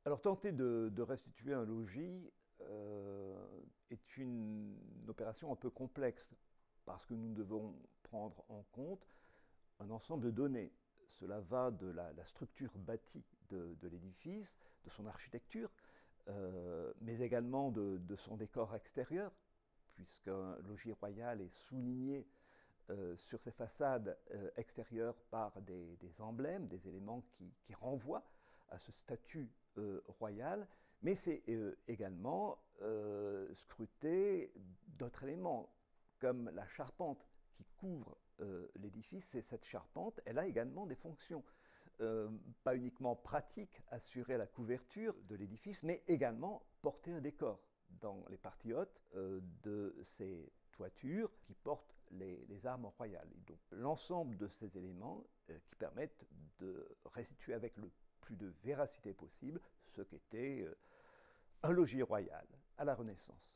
Alors, tenter de restituer un logis est une opération un peu complexe parce que nous devons prendre en compte un ensemble de données. Cela va de la structure bâtie de l'édifice, de son architecture, mais également de son décor extérieur, puisqu'un logis royal est souligné sur ses façades extérieures par des emblèmes, des éléments qui renvoient à ce statut royal, mais c'est également scruter d'autres éléments, comme la charpente qui couvre l'édifice. Et cette charpente, elle a également des fonctions, pas uniquement pratiques, assurer la couverture de l'édifice, mais également porter un décor dans les parties hautes de ces toitures qui portent les armes royales. Et donc l'ensemble de ces éléments qui permettent de restituer avec le plus de véracité possible ce qu'était un logis royal à la Renaissance.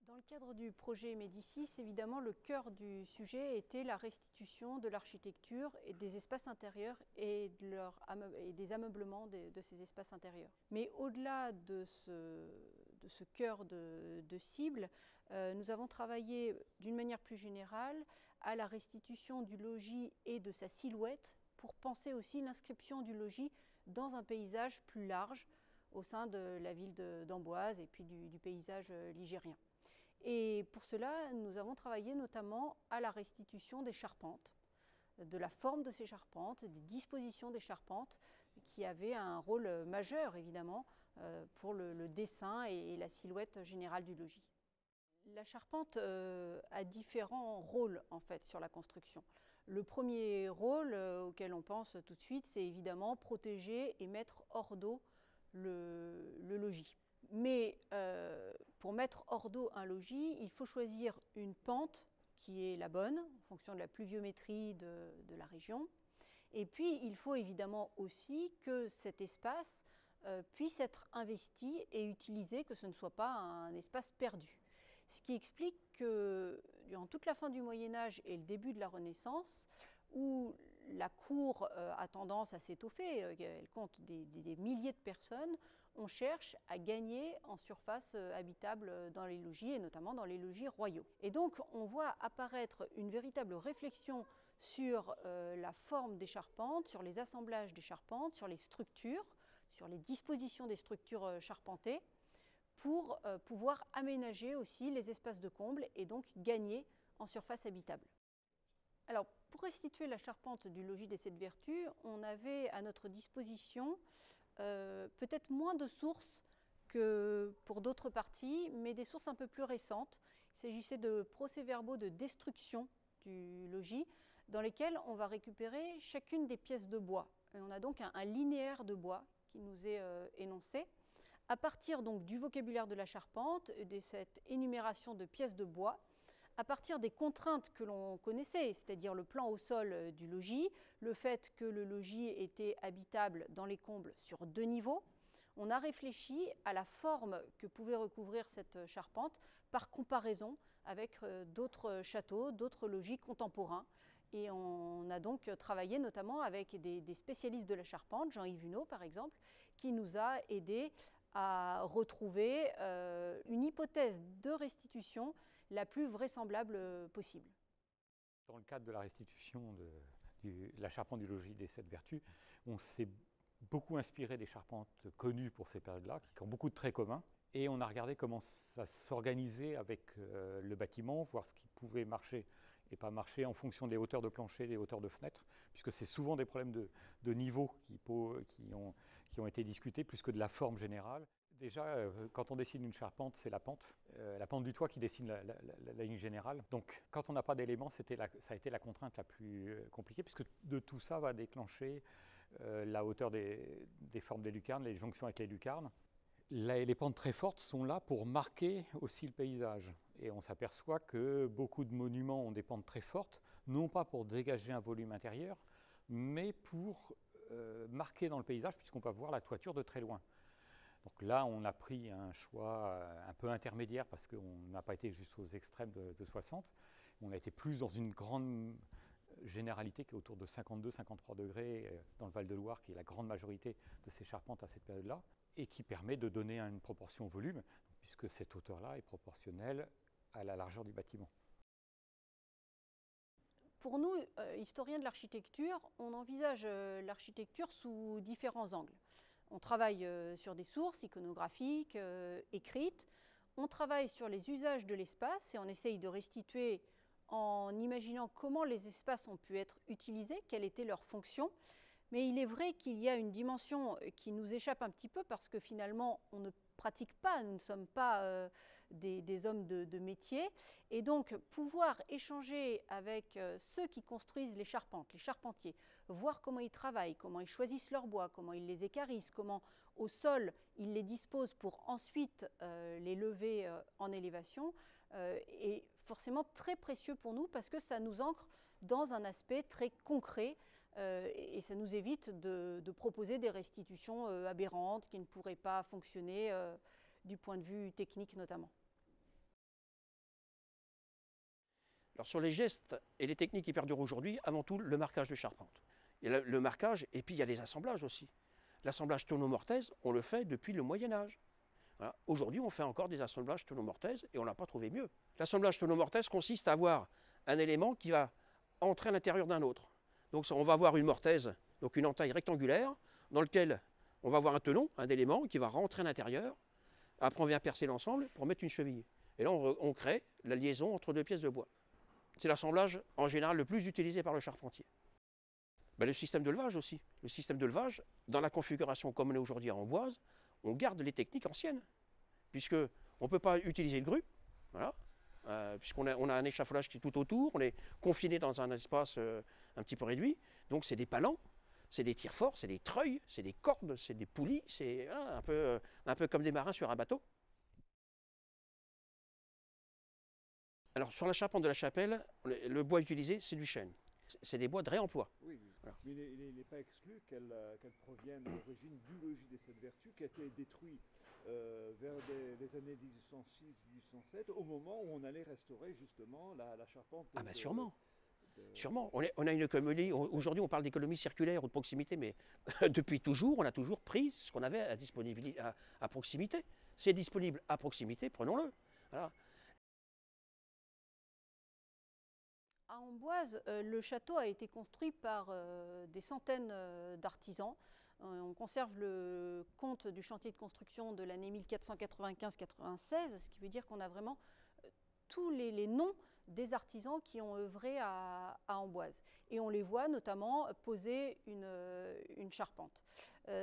Dans le cadre du projet Médicis, évidemment, le cœur du sujet était la restitution de l'architecture et des espaces intérieurs et des ameublements de ces espaces intérieurs. Mais au-delà de ce cœur de cible, nous avons travaillé d'une manière plus générale à la restitution du logis et de sa silhouette pour penser aussi l'inscription du logis dans un paysage plus large au sein de la ville d'Amboise et puis du paysage ligérien. Et pour cela, nous avons travaillé notamment à la restitution des charpentes, de la forme de ces charpentes, des dispositions des charpentes, qui avaient un rôle majeur évidemment pour le dessin et la silhouette générale du logis. La charpente a différents rôles en fait sur la construction. Le premier rôle auquel on pense tout de suite, c'est évidemment protéger et mettre hors d'eau le logis. Mais pour mettre hors d'eau un logis, il faut choisir une pente qui est la bonne, en fonction de la pluviométrie de la région. Et puis, il faut évidemment aussi que cet espace puisse être investi et utilisé, que ce ne soit pas un espace perdu. Ce qui explique que durant toute la fin du Moyen-Âge et le début de la Renaissance, où la cour a tendance à s'étoffer, elle compte des milliers de personnes, on cherche à gagner en surface habitable dans les logis et notamment dans les logis royaux. Et donc on voit apparaître une véritable réflexion sur la forme des charpentes, sur les assemblages des charpentes, sur les structures, sur les dispositions des structures charpentées, pour pouvoir aménager aussi les espaces de comble et donc gagner en surface habitable. Alors, pour restituer la charpente du logis des Sept Vertus, on avait à notre disposition peut-être moins de sources que pour d'autres parties, mais des sources un peu plus récentes. Il s'agissait de procès-verbaux de destruction du logis, dans lesquels on va récupérer chacune des pièces de bois. Et on a donc un linéaire de bois qui nous est énoncé. À partir donc du vocabulaire de la charpente, de cette énumération de pièces de bois, à partir des contraintes que l'on connaissait, c'est-à-dire le plan au sol du logis, le fait que le logis était habitable dans les combles sur 2 niveaux, on a réfléchi à la forme que pouvait recouvrir cette charpente par comparaison avec d'autres châteaux, d'autres logis contemporains. Et on a donc travaillé notamment avec des spécialistes de la charpente, Jean-Yves Huneau par exemple, qui nous a aidés à retrouver une hypothèse de restitution la plus vraisemblable possible. Dans le cadre de la restitution de la charpente du logis des Sept Vertus, on s'est beaucoup inspiré des charpentes connues pour ces périodes-là, qui ont beaucoup de traits communs. Et on a regardé comment ça s'organisait avec le bâtiment, voir ce qui pouvait marcher et pas marcher en fonction des hauteurs de plancher, des hauteurs de fenêtres, puisque c'est souvent des problèmes de niveau qui ont été discutés, plus que de la forme générale. Déjà, quand on dessine une charpente, c'est la pente du toit qui dessine la ligne générale. Donc, quand on n'a pas d'éléments, ça a été la contrainte la plus compliquée, puisque de tout ça va déclencher la hauteur des formes des lucarnes, les jonctions avec les lucarnes. Les pentes très fortes sont là pour marquer aussi le paysage. Et on s'aperçoit que beaucoup de monuments ont des pentes très fortes, non pas pour dégager un volume intérieur, mais pour marquer dans le paysage, puisqu'on va voir la toiture de très loin. Donc là, on a pris un choix un peu intermédiaire parce qu'on n'a pas été jusqu'aux extrêmes de 60. On a été plus dans une grande généralité qui est autour de 52-53 degrés dans le Val-de-Loire, qui est la grande majorité de ces charpentes à cette période-là, et qui permet de donner une proportion au volume, puisque cette hauteur-là est proportionnelle à la largeur du bâtiment. Pour nous, historiens de l'architecture, on envisage l'architecture sous différents angles. On travaille sur des sources iconographiques, écrites. On travaille sur les usages de l'espace et on essaye de restituer en imaginant comment les espaces ont pu être utilisés, quelle était leur fonction. Mais il est vrai qu'il y a une dimension qui nous échappe un petit peu parce que finalement, on ne pratique pas, nous ne sommes pas des hommes de métier. Et donc, pouvoir échanger avec ceux qui construisent les charpentes, les charpentiers, voir comment ils travaillent, comment ils choisissent leur bois, comment ils les équarrissent, comment au sol ils les disposent pour ensuite les lever en élévation, est forcément très précieux pour nous parce que ça nous ancre dans un aspect très concret. Et ça nous évite de proposer des restitutions aberrantes qui ne pourraient pas fonctionner du point de vue technique notamment. Alors sur les gestes et les techniques qui perdurent aujourd'hui, avant tout le marquage de charpente. Il y a le marquage et puis il y a les assemblages aussi. L'assemblage tonneau-mortaise, on le fait depuis le Moyen-Âge. Voilà. Aujourd'hui, on fait encore des assemblages tonneau-mortaise et on n'a pas trouvé mieux. L'assemblage tonneau-mortaise consiste à avoir un élément qui va entrer à l'intérieur d'un autre. Donc on va avoir une mortaise, donc une entaille rectangulaire, dans laquelle on va avoir un tenon, un élément qui va rentrer à l'intérieur. Après on vient percer l'ensemble pour mettre une cheville. Et là on crée la liaison entre deux pièces de bois. C'est l'assemblage en général le plus utilisé par le charpentier. Ben, le système de levage aussi. Le système de levage, dans la configuration comme on est aujourd'hui à Amboise, on garde les techniques anciennes. Puisqu'on ne peut pas utiliser de grue, voilà. Puisqu'on a un échafaudage qui est tout autour, on est confiné dans un espace un petit peu réduit. Donc c'est des palans, c'est des tire forts, c'est des treuils, c'est des cordes, c'est des poulies, c'est un peu comme des marins sur un bateau. Alors sur la charpente de la chapelle, le bois utilisé, c'est du chêne. C'est des bois de réemploi. Oui, oui. Voilà. Mais il n'est pas exclu qu'elle provienne d'origine du logis des Sept Vertus, qui a été détruit vers les années 1806-1807, au moment où on allait restaurer justement la charpente. Ah ben sûrement. Sûrement. On a une économie, aujourd'hui on parle d'économie circulaire ou de proximité, mais depuis toujours, on a toujours pris ce qu'on avait à proximité. C'est disponible à proximité, prenons-le. Voilà. À Amboise, le château a été construit par des centaines d'artisans. On conserve le compte du chantier de construction de l'année 1495-96, ce qui veut dire qu'on a vraiment tous les noms des artisans qui ont œuvré à Amboise. Et on les voit notamment poser une charpente.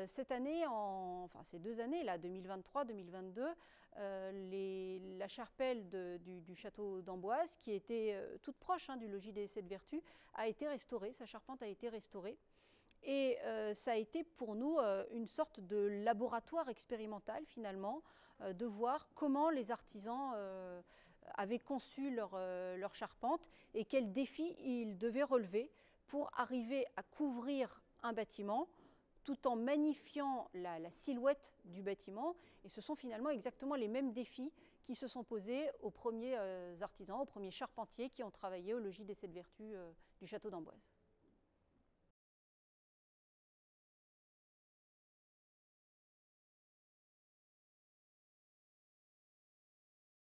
Cette année, enfin ces 2 années, là, 2023-2022, la chapelle du château d'Amboise, qui était toute proche du logis des Sept Vertus, a été restaurée, sa charpente a été restaurée. Et ça a été pour nous une sorte de laboratoire expérimental finalement, de voir comment les artisans avaient conçu leur charpente et quels défis ils devaient relever pour arriver à couvrir un bâtiment tout en magnifiant la silhouette du bâtiment. Et ce sont finalement exactement les mêmes défis qui se sont posés aux premiers artisans, aux premiers charpentiers qui ont travaillé au logis des Sept Vertus du château d'Amboise.